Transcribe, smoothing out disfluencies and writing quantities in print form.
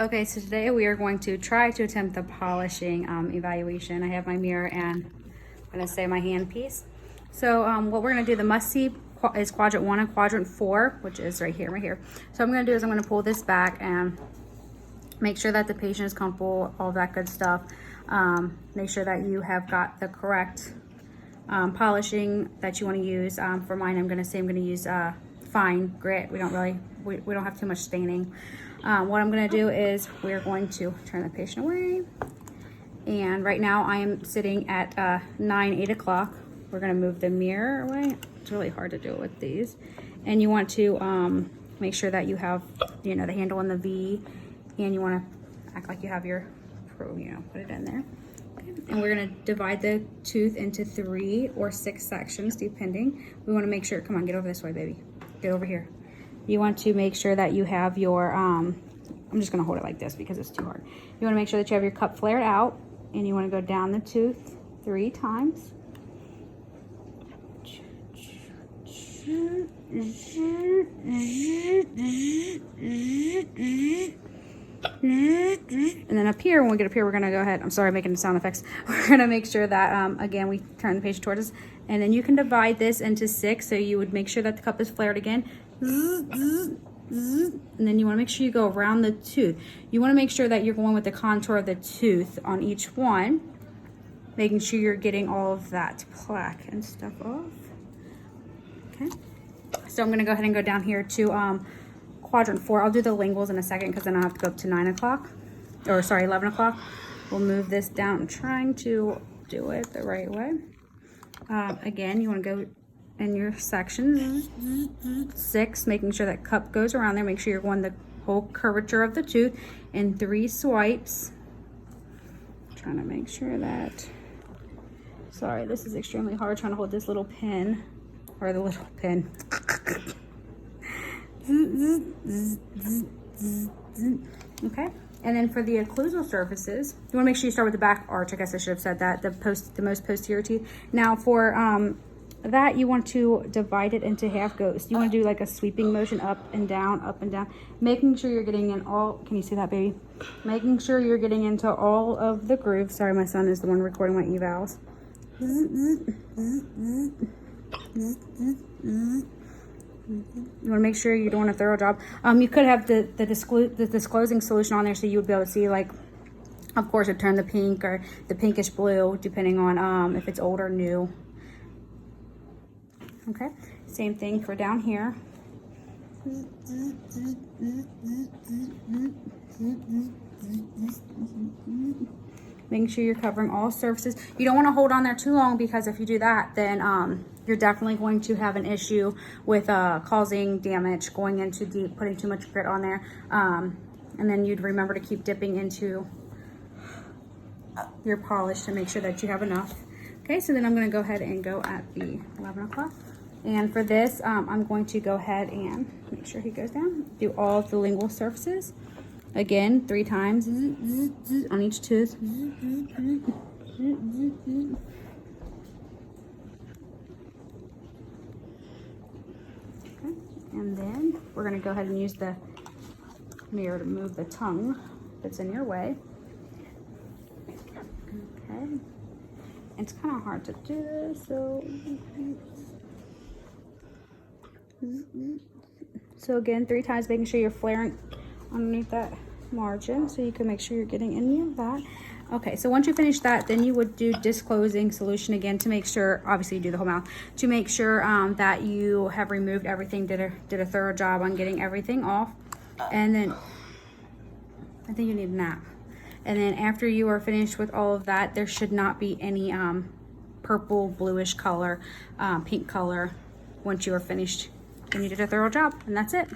Okay, so today we are going to try to attempt the polishing evaluation. I have my mirror and I'm going to say my hand piece. So what we're going to do, the must-see is quadrant 1 and quadrant 4, which is right here, right here. So what I'm going to do is I'm going to pull this back and make sure that the patient is comfortable, all that good stuff. Make sure that you have got the correct polishing that you want to use. For mine, I'm going to use fine grit. We don't have too much staining. What I'm going to do is we're going to turn the patient away. And right now I am sitting at 8 o'clock. We're going to move the mirror away. It's really hard to do it with these. And you want to make sure that you have, the handle in the V, and you want to act like you have your put it in there. Okay. And we're going to divide the tooth into 3 or 6 sections, depending. We want to make sure, come on, get over this way, baby. Get over here. You want to make sure that you have your, I'm just going to hold it like this because it's too hard. You want to make sure that you have your cup flared out, and you want to go down the tooth 3 times. And then up here, when we get up here, we're going to go ahead. I'm sorry, making the sound effects. We're going to make sure that, again, we turn the patient towards us. And then you can divide this into 6. So you would make sure that the cup is flared again. And then you want to make sure you go around the tooth. You want to make sure that you're going with the contour of the tooth on each one, making sure you're getting all of that plaque and stuff off. Okay. So I'm going to go ahead and go down here to quadrant 4. I'll do the linguals in a second because then I'll have to go up to 9 o'clock. Or sorry, 11 o'clock. We'll move this down. I'm trying to do it the right way. Again, you want to go in your sections 6, making sure that cup goes around there. Make sure you're going the whole curvature of the tooth in 3 swipes. Trying to make sure that, sorry, this is extremely hard trying to hold this little pin, or the little pin. Okay. And then for the occlusal surfaces, you want to make sure you start with the back arch. I guess I should have said that, the most posterior teeth. Now for that, you want to divide it into half goes. You want to do like a sweeping motion up and down, making sure you're getting in all, can you see that, baby? Making sure you're getting into all of the grooves. Sorry, my son is the one recording my evals. You want to make sure you're doing a thorough job. You could have the disclosing solution on there, so you would be able to see, like, of course, it turn the pink or the pinkish blue, depending on if it's old or new. Okay, same thing for down here. Making sure you're covering all surfaces. You don't want to hold on there too long, because if you do that, then you're definitely going to have an issue with causing damage, going in too deep, putting too much grit on there. And then you'd remember to keep dipping into your polish to make sure that you have enough. Okay, so then I'm going to go ahead and go at the 11 o'clock. And for this, I'm going to go ahead and make sure he goes down. Do all of the lingual surfaces. Again, 3 times on each tooth. Okay. And then we're going to go ahead and use the mirror to move the tongue that's in your way. Okay. It's kind of hard to do this, so again, 3 times, making sure you're flaring underneath that margin, so you can make sure you're getting any of that. Okay, so once you finish that, then you would do disclosing solution again to make sure, obviously you do the whole mouth, to make sure that you have removed everything, did a thorough job on getting everything off. And then I think you need a nap. And then after you are finished with all of that, there should not be any purple, bluish color, pink color once you are finished. And you did a thorough job, and that's it.